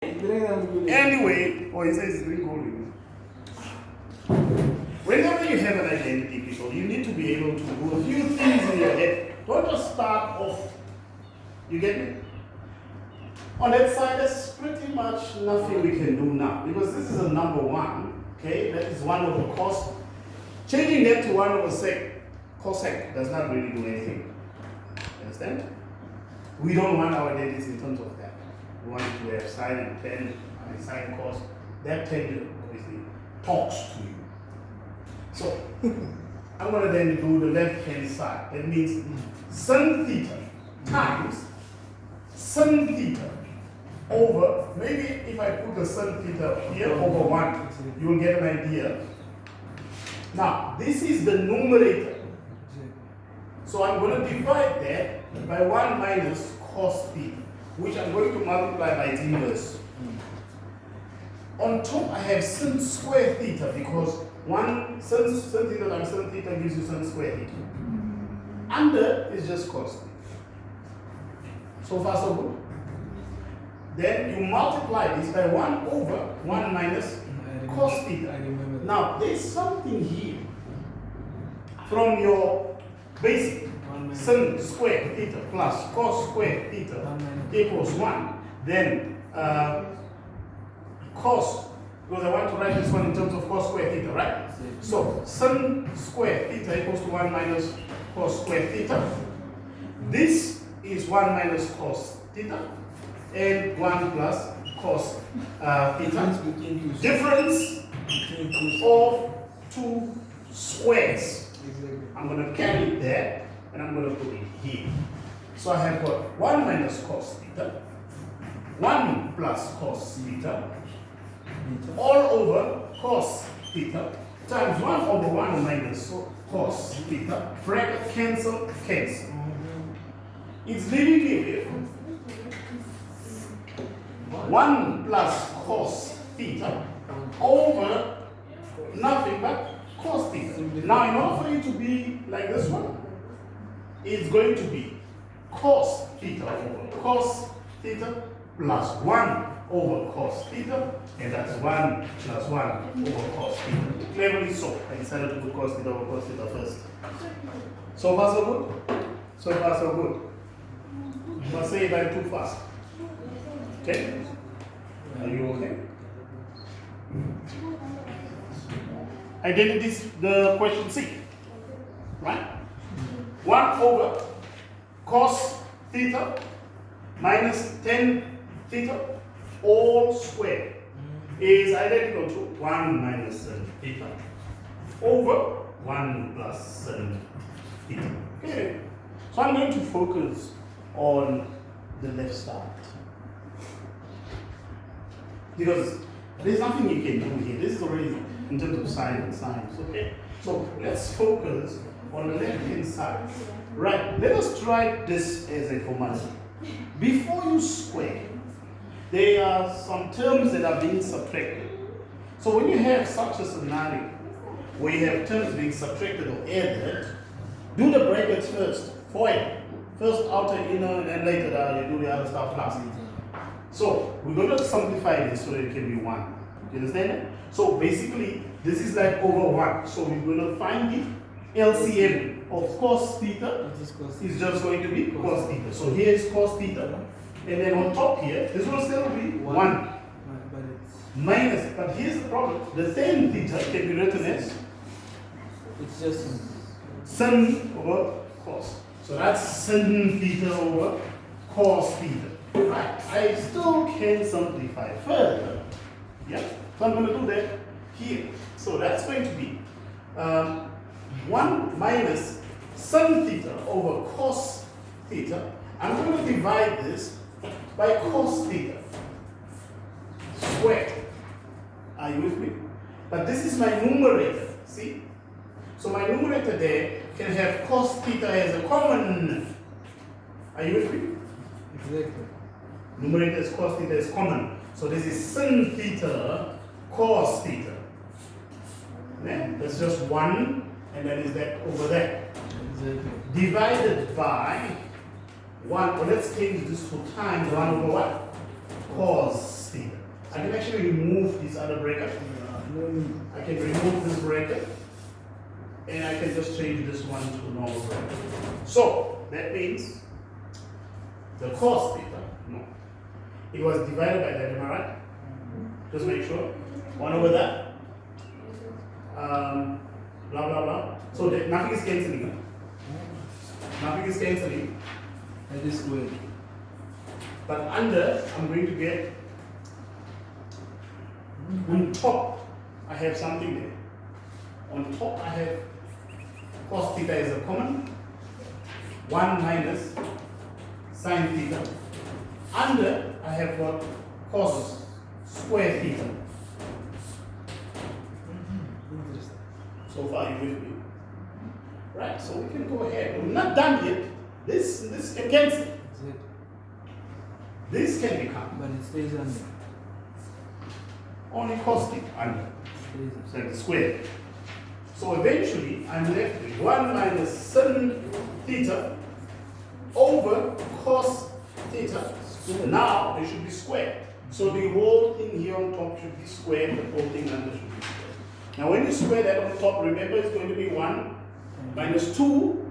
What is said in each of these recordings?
Anyway, or he says drink only. Whenever you have an identity, people, you need to be able to do a few things in your head. Don't just start off. You get me? On that side, there's pretty much nothing we can do now because this is a number 1. Okay, that is 1 over cos. Changing that to 1 over sec, cosec does not really do anything. Understand? We don't want our identities in terms of that. We want to have sine and tan and sine cos. That tangent obviously talks to you. So I'm going to then do the left hand side. That means sin theta times sin theta over, maybe if I put the sin theta here over 1, you will get an idea. Now, this is the numerator. So I'm going to divide that by 1 minus cos theta, which I'm going to multiply by its inverse. On top, I have sin square theta because sin theta times sin theta gives you sin square theta. Under is just cos theta. So far, so good. Then you multiply this by 1 over 1 minus cos theta. Now, there's something here from your basic sin square theta plus cos square theta equals 1. Then cos, because I want to write this one in terms of cos square theta, right? So sin square theta equals to 1 minus cos square theta. This is 1 minus cos theta and 1 plus cos theta. Difference of 2 squares. I'm going to carry it there and I'm going to put it here. So I have got 1 minus cos theta, 1 plus cos theta, all over cos theta, times 1 over 1 minus cos theta, bracket cancel, cancel. It's leaving here 1 plus cos theta over nothing but cos theta. Now, in order for it to be like this one, it's going to be cos theta over cos theta plus 1 over cos theta, and that's 1 plus 1 over cos theta. Cleverly so, I decided to put cos theta over cos theta first. So far, so good? So far, so good. But say if I'm too fast. Okay? Are you okay? Identities, the question C. Right? 1 over cos theta minus tan theta all squared is identical to 1 minus sin theta over 1 plus sin theta. Okay. So I'm going to focus on the left side. Because there's nothing you can do here. This is already in terms of sine and sines. Okay? So let's focus on the left hand side. Right, let us try this as a formality. Before you square, there are some terms that are being subtracted. So when you have such a scenario where you have terms being subtracted or added, do the brackets first. FOIL. First outer, inner, and then later you do the other stuff last. So we're going to simplify this so that it can be 1. You understand it? So basically, this is like over 1. So we're going to find the LCM of cos theta is just going to be cos theta. So here is cos theta. And then on top here, this will still be 1. Minus, but here's the problem. The tan theta can be written as it's just sin over cos. So that's sin theta over cos theta. Right. I still can simplify further. Yeah. So I'm going to do that here. So that's going to be 1 minus sin theta over cos theta. I'm going to divide this by cos theta squared. Are you with me? But this is my numerator. See? So my numerator there can have cos theta as a common. Are you with me? exactly. Numerator is cos theta is common. So this is sin theta cos theta. Yeah? That's just 1, and then is that over there. Exactly. Divided by 1. Well, let's change this to times 1 over what? Cos theta. can remove this bracket and I can just change this one to normal bracket. So that means the cos theta, no, it was divided by that, am I right? Just make sure. 1 over that. Blah blah blah. So that nothing is cancelling. Nothing is cancelling. That is squared. But under, I'm going to get on top, I have something there. On top, I have cos theta is a common 1 minus sine theta. Under, I have got cos square theta. Interesting. So far, you with me? Right, so we can go ahead. We're not done yet. This can cancel. That's it. This can become But it stays under. only cos theta under. Stays So the square. So eventually, I'm left with 1 minus sin theta over cos theta. Now it should be squared. So the whole thing here on top should be squared, the whole thing under should be squared. Now when you square that on top, remember it's going to be 1 minus 2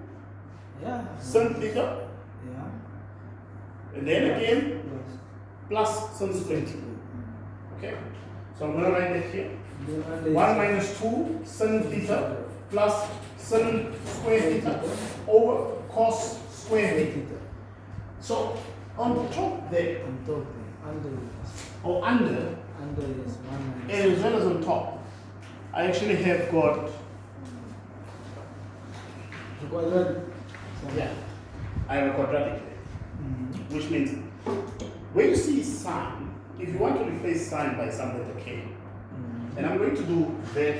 Yeah. sin theta, Yeah. and then again Plus. plus sin square theta. Okay? So I'm going to write that here. Then under 1 is- minus 2 sin theta plus sin square theta over cos square theta. theta. So on top there, On top there. Under is. or under, Under is 1 minus. and as well as on top, I actually have got, The quadratic. yeah, I have a quadratic there, Mhm. which means when you see sine, if you want to replace sine by some letter k, Mhm. and I'm going to do that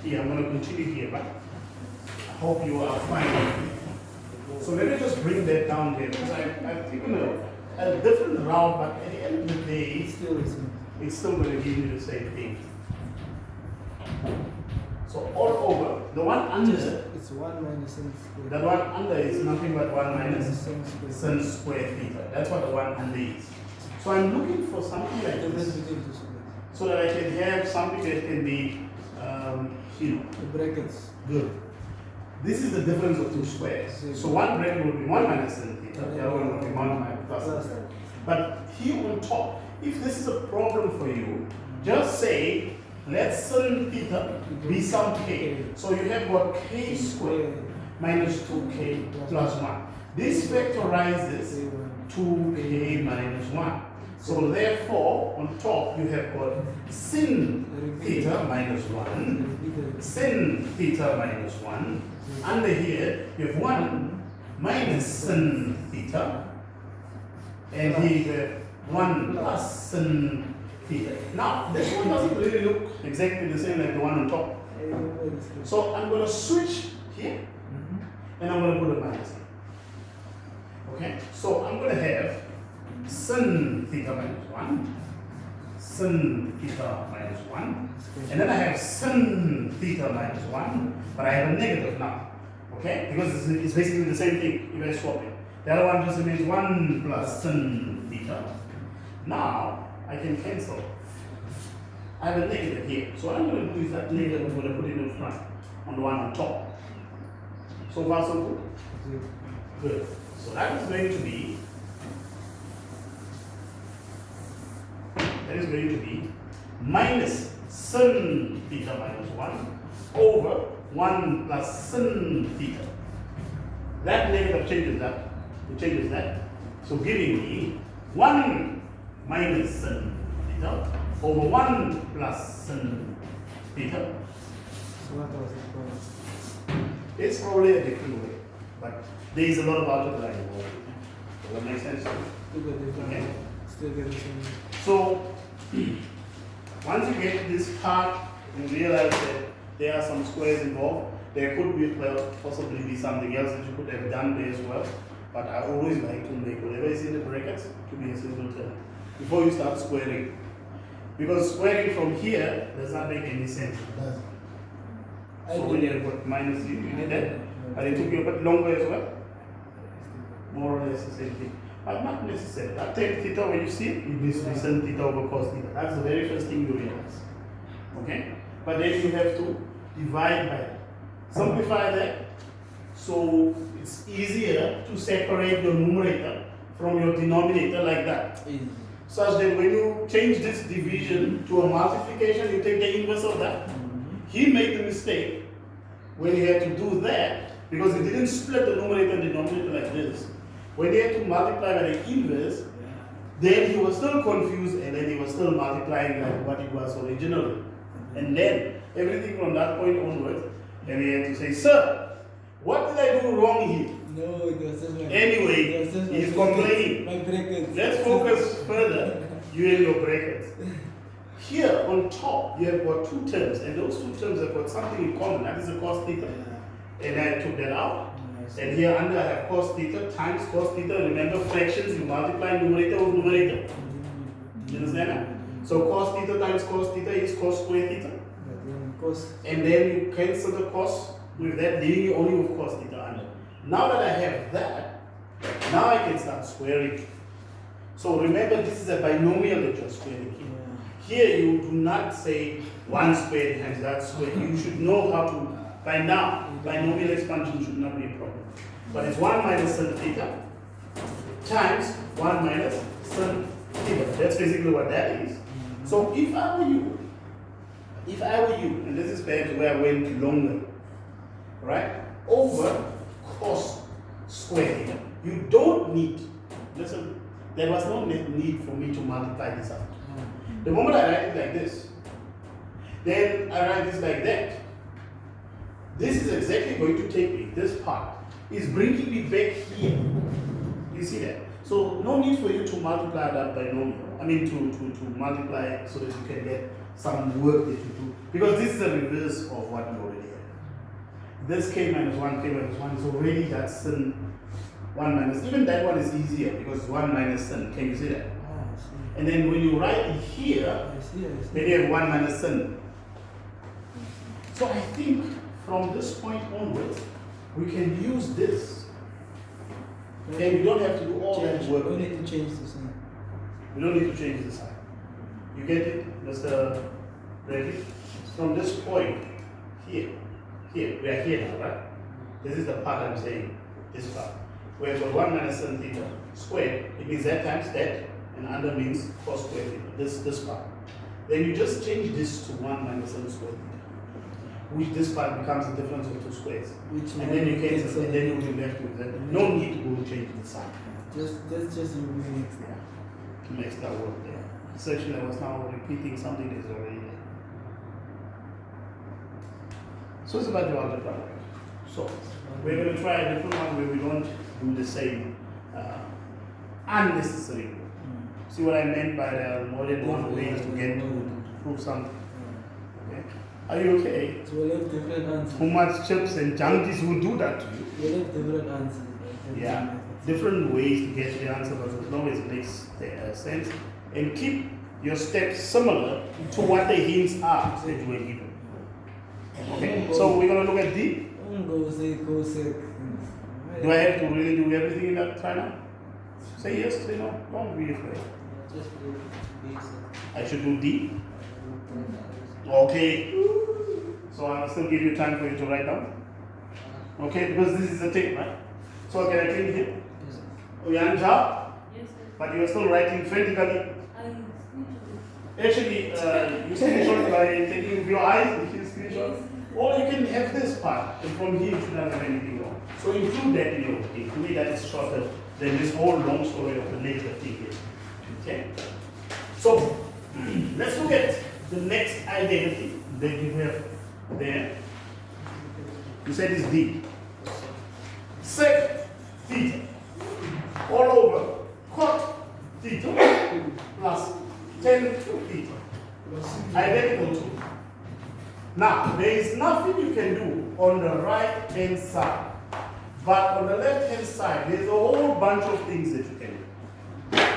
here, I'm going to continue here, but I hope you are fine with me. So let me just bring that down there, because I've taken a different route, but at the end of the day, It's still the same. it's still going to give you the same thing. So all over, the one under, It's 1 minus sin squared. that one under is nothing but 1 minus sin squared. sin square theta. That's what the one under is. So I'm looking for something like The difference this, between two squares. so that I can have something that can be, The brackets. good. This is the difference of two squares. So one bracket will be 1 minus sin theta, the other one will be 1 minus plus sin theta. But here on top, if this is a problem for you, just say, let sin theta be some k. So you have got k squared minus 2k plus 1. This factorizes 2k minus 1. So therefore, on top you have got sin theta minus 1, sin theta minus 1. Under here, you have 1 minus sin theta. And here you have 1 plus sin theta. Now, this one doesn't really look exactly the same like the one on top. So I'm going to switch here, and I'm going to put a minus here. Okay? So I'm going to have sin theta minus 1, sin theta minus 1, and then I have sin theta minus 1, but I have a negative now. Okay? Because it's basically the same thing if I swap it. The other one just remains 1 plus sin theta. Now, I can cancel. I have a negative here. So what I'm going to do is that negative I'm going to put it in front on the one on top. So far so good? Good. So that is going to be, minus sin theta minus 1 over 1 plus sin theta. That negative changes that. It changes that. So giving me 1 minus sin theta over 1 plus sin theta. So what was the point? It's probably a different way, but there is a lot of algebra involved. Does that make sense? Still get the Okay. Still get the same. So once you get this part, you realize that there are some squares involved. There could be, well, possibly be something else that you could have done there as well. But I always like to make whatever is in the brackets to be a simple term before you start squaring. Because squaring from here does not make any sense. It does. So when you put minus you did that, and it took you a bit longer as well. More or less the same thing. But not necessarily. That tan theta, when you see it, you basically sin theta over cos theta. That's the very first thing you realize. Okay? but then you have to divide by that. Simplify that. So it's easier to separate your numerator from your denominator like that. Easy. Such that when you change this division to a multiplication, you take the inverse of that. He made the mistake when he had to do that because he didn't split the numerator and denominator like this. When he had to multiply by the inverse, then he was still confused and then he was still multiplying like what it was originally. And then everything from that point onwards, and he had to say, "Sir, what did I do wrong here?" No, it was just my Anyway, it was just my he's brackets. complaining. My brackets. Let's focus further, you and your brackets. Here on top, you have got two terms, and those two terms have got something in common. That is the cos theta. And I took that out. And here under I have cos theta times cos theta. Remember fractions, you multiply numerator with numerator. You understand that? So cos theta times cos theta is cos square theta. And then you cancel the cos with that, leaving you only with cos theta under. Now that I have that, now I can start squaring. So remember, this is a binomial that you're squaring here. Here you do not say 1 squared times that squared. You should know how to, by now, binomial expansion should not be a problem. But it's 1 minus sin theta times 1 minus sin theta. That's basically what that is. So if I were you, and this is perhaps where I went longer, right? Over cos square theta. You don't need, listen, there was no need for me to multiply this out. The moment I write it like this, then I write this like that. This is exactly going to take me, this part is bringing me back here. You see that? So no need for you to multiply that binomial. I mean to multiply so that you can get some work that you do. Because this is a reverse of what we already have. This k minus 1 is already that sin 1 minus. Even that one is easier because it's 1 minus sin. Can you see that? And then when you write it here, then you have 1 minus sin. So I think from this point onwards, we can use this. And we don't have to do all that work. We don't need to change the sign. We don't need to change the sign. You get it, Mr. Reddy? From this point, here, we are here now, right? This is the part I'm saying, this part. We have got 1 minus sin theta squared. It means that times that, and under means cos square theta, this part. Then you just change this to 1 minus sin square theta, which this part becomes the difference of two squares. And then you cancel, and then you'll be left with that. No need to go change the sign. Just remove it. Yeah. To make that work there. Essentially, I was now repeating something that is already there. So it's about the algebra. So we're going to try a different one where we don't do the same unnecessary work. See what I meant by there are more than one way to get to prove something. Okay? Are you okay? So we'll have different answers. Too much chips and junkies will do that to you. We'll have different answers. Yeah, different ways to get to the answer, but as long as it makes sense. And keep your steps similar to what the hints are that you were given. Okay, so we're going to look at D. Go sick. Do I have to really do everything in that try now? Say yes, say no. Don't be afraid. Just do this. I should do D. Okay. So I'll still give you time for you to write down. Okay, because this is a tape, right? So can I clean here? Yes. Oh, you're on job? Yes, sir. But you're still writing frantically. I screenshot Actually, you screenshot by taking your eyes, you screenshot. Or you can have this part, and from here you should not have anything wrong. So include that in your thing. To me, that is shorter than this whole long story of the later thing here. Okay? So, let's look at the next identity that you have there. You said it's D. Sec theta all over cot theta plus tan theta identical to. Now, there is nothing you can do on the right hand side, but on the left hand side, there's a whole bunch of things that you can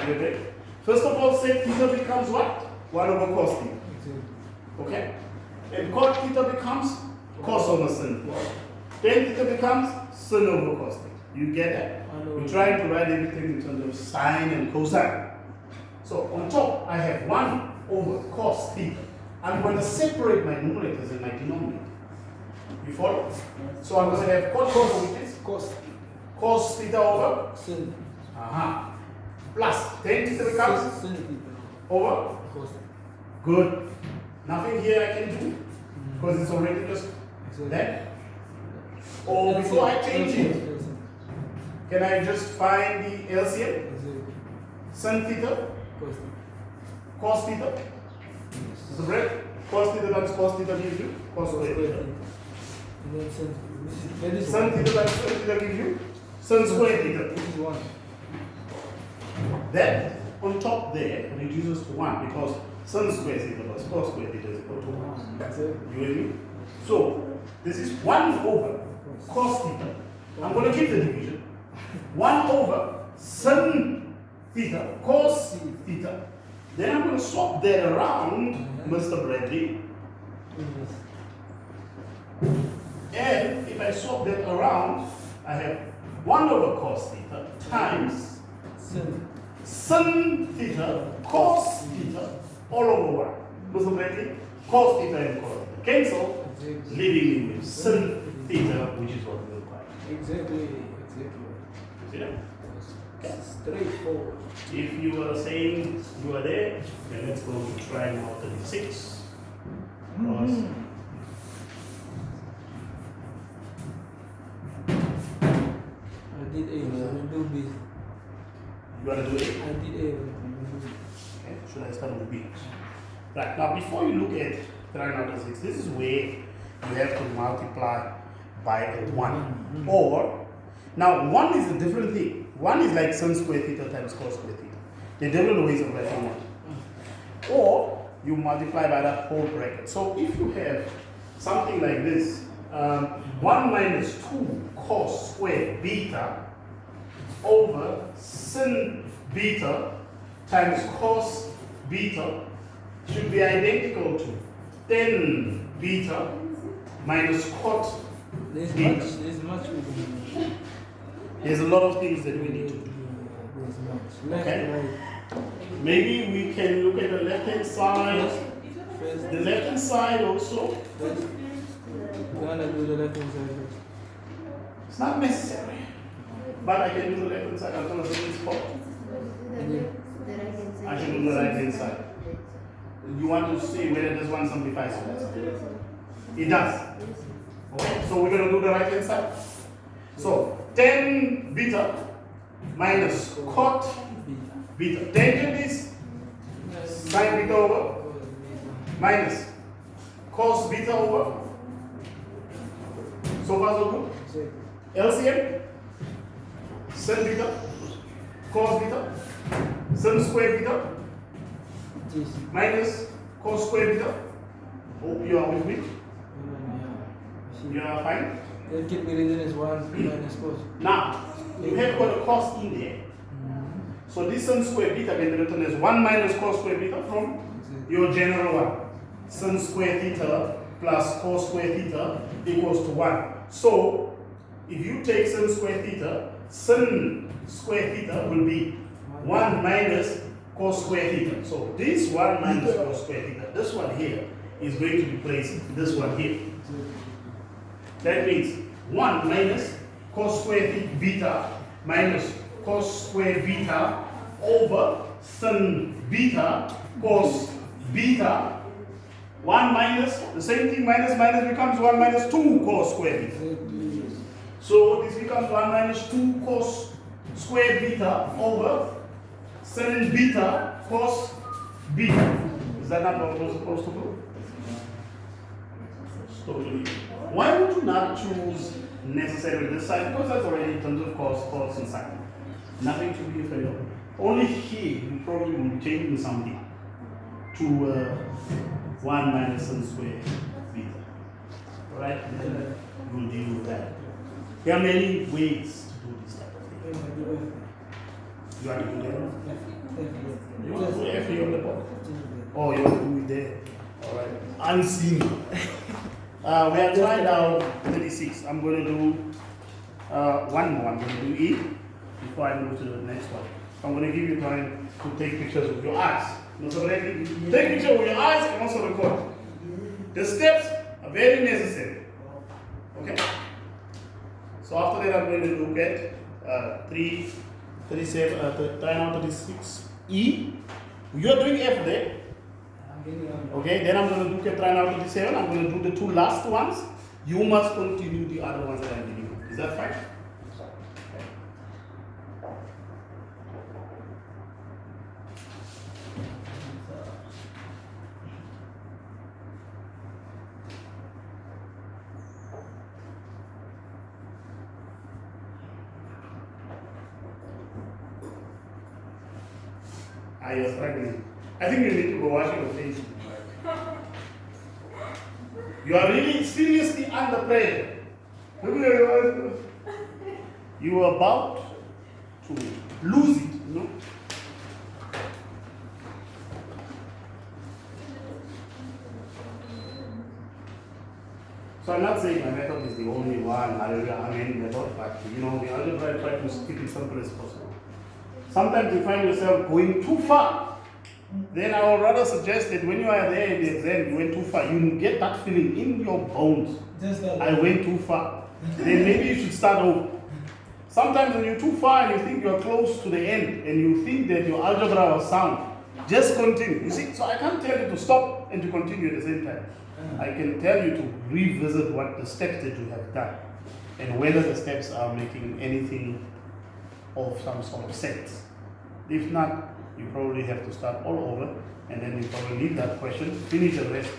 do. Okay? First of all, sec theta becomes what? 1 over cos theta. Okay? And cot theta becomes cos over sin. Tan theta becomes sin over cos theta. You get that? We're trying to write everything in terms of sine and cosine. So on top, I have 1 over cos theta. I'm going to separate my numerators and my denominator. You follow? Yes. So I'm going to have cos over which is cos theta over Sin. plus tan theta becomes Sin theta. over. Cos. Good. Nothing here I can do because it's already just Exactly. that. Or before I change it, can I just find the LCM? Exactly. Sin theta, Cos. cos theta. Is it right? Cos theta times cos theta gives you cos square theta. And then sin. That is Sin theta times sin theta gives you sin square theta. This is 1. That on top there reduces to 1 because sin square theta plus cos square theta is equal to 1. Exactly. You with me? So this is 1 over cos theta. I'm going to keep the division. 1 over sin theta cos theta. Then I'm going to swap that around, Mr. Bradley. Yes. And if I swap that around, I have 1 over cos theta times Sin. sin theta cos theta all over 1. Mr. Bradley, cos theta and cos theta cancel, Exactly. leaving me with sin theta, which is what we require. Exactly. See that? Straightforward. If you were saying you are there, then let's go to try now 36. Because I did A, so we'll do B. you want to do it. I did A. Okay, should I start with B? Right, now before you look at triangle 36, this is where you have to multiply by a 1. Or, now 1 is a different thing. 1 is like sin square theta times cos square theta. There are different ways of writing 1. Or, you multiply by the whole bracket. So if you have something like this, 1 minus 2 cos square beta over sin beta times cos beta should be identical to 10 beta minus cot There's beta. much we can do. There's a lot of things that we need to do. There's much. Left, Okay. right. Maybe we can look at the left hand side. First, The left hand side also. first. You wanna do the left hand side first. It's not necessary. But I can do the left hand side until a certain spot. I can do the right hand side. You want to see whether this one simplifies to that. It does. Okay, so we're going to do the right hand side. So 10 beta minus cot beta. Tangent is sine beta over minus cos beta over. So far so good. LCM, sin beta, cos beta, sin square beta minus cos square beta. Hope you are with me. You are fine. Then keep the reason is 1 minus cos. Now, you have got a cos in there. So this sin square beta can be written as 1 minus cos square beta from your general one. Sin square theta plus cos square theta equals to 1. So, if you take sin square theta will be 1 minus cos square theta. So, this 1 minus cos square theta, this one here, is going to replace this one here. That means 1 minus cos square theta beta minus cos square beta over sin beta cos beta. 1 minus, the same thing, minus becomes 1 minus 2 cos square beta. So this becomes 1 minus 2 cos square beta over sin beta cos beta. Is that not what we're supposed to do? Totally. Why would you not choose necessarily this side? Because that's already in terms of cos and sine. Nothing to be afraid of. Only here you probably will be changing something to 1 minus sin square beta. Alright? Then we'll deal with that. There are many ways to do this type of thing. You want to do that? You want to do F here on the board? Oh, you want to do it there? Alright. Unseen. We are trying now 36. I'm going to do one more. I'm going to do E before I move to the next one. I'm going to give you time to take pictures with your eyes. Take pictures with your eyes and also record. The steps are very necessary. Okay? So after that, I'm going to look at 36E. You're doing F there. Okay, then I'm going to look at try now 37. I'm going to do the two last ones. You must continue the other ones that I'm giving you. Is that fine? You're struggling. I think you need to go wash your face. You are really seriously under pressure. You are about to lose it, you know? So I'm not saying my method is the only one, method, but you know, the algebra try to keep it simple as possible. Sometimes you find yourself going too far. Then I would rather suggest that when you are there in the exam, you went too far. You get that feeling in your bones. I went too far. Then maybe you should start over. Sometimes when you're too far and you think you're close to the end and you think that your algebra was sound, just continue. You see, so I can't tell you to stop and to continue at the same time. I can tell you to revisit what the steps that you have done and whether the steps are making anything of some sort of sense. If not, you probably have to start all over and then you probably leave that question, finish the rest,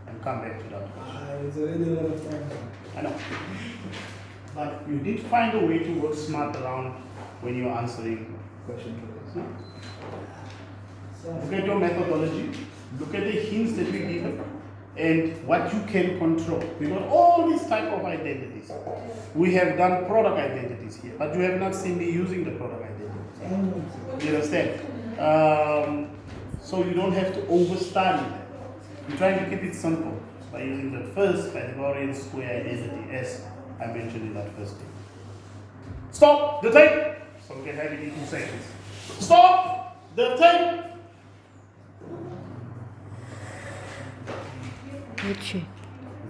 and come back to that question. It's already a lot of time. I know. But you did find a way to work smart around when you're answering questions. No? Look at your methodology, look at the hints that we give, and what you can control. We got all these type of identities. We have done product identities here, but you have not seen me using the product identities. You understand? So you don't have to overstudy that. We're trying to keep it simple by using the first Pythagorean square identity as I mentioned in that first thing. Stop the tape! So we can have it in 2 seconds. Stop the tape!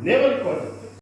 Never recorded.